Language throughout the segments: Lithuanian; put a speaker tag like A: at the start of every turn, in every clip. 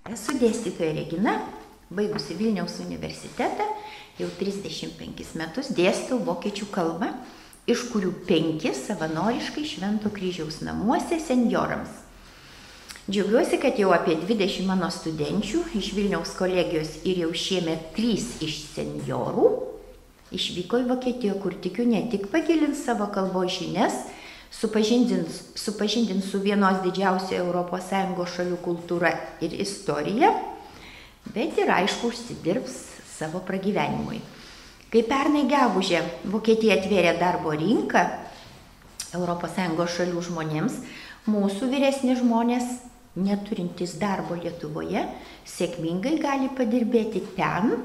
A: Esu dėstytoja Regina, baigusi Vilniaus universitetą, jau 35 metus dėstau vokiečių kalbą, iš kurių 5 savanoriškai Švento kryžiaus namuose senjorams. Džiaugiuosi, kad jau apie 20 mano studenčių iš Vilniaus kolegijos ir jau šiemet 3 iš senjorų išvyko į Vokietiją, kur tikiu ne tik pagilins savo kalbos žinias, supažindins su vienos didžiausių ES šalių kultūra ir istorija, bet ir aišku užsidirbs savo pragyvenimui. Kai pernai gegužę Vokietija atvėrė darbo rinką ES šalių žmonėms, mūsų vyresni žmonės, neturintys darbo Lietuvoje, sėkmingai gali padirbėti ten,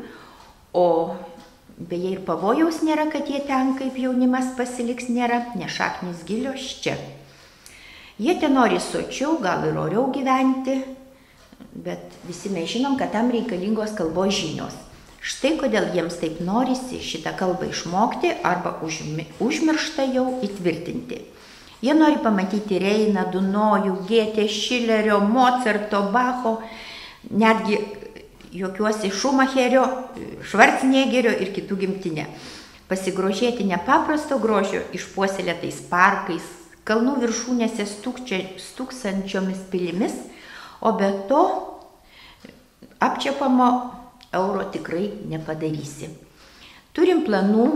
A: o beje ir pavojaus nėra, kad jie ten kaip jaunimas pasiliks, nėra, nes šaknys gilios čia. Jie ten nori sočiau, gal ir oriau gyventi, bet visi mes žinom, kad tam reikalingos kalbos žinios. Štai kodėl jiems taip norisi šitą kalbą išmokti arba užmirštą jau įtvirtinti. Jie nori pamatyti Reiną, Dunojų, Gėtę, Šilerio, Mocarto, Bacho, netgi juokiuosi Šumacherio, Švarcnegerio ir kitų gimtinę. Pasigrožėti nepaprasto grožio išpuoselėtais parkais, kalnų viršūnėse stūksančiomis pilimis, o be to apčiuopamo euro tikrai nepadarysi. Turim planų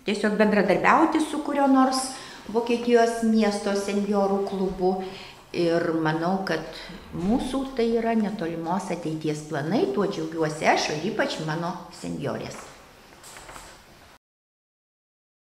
A: tiesiog bendradarbiauti su kurio nors Vokietijos miesto senjorų klubu. Ir manau, kad mūsų tai yra netolimos ateities planai, tuo džiaugiuosi aš ir ypač mano senjorės.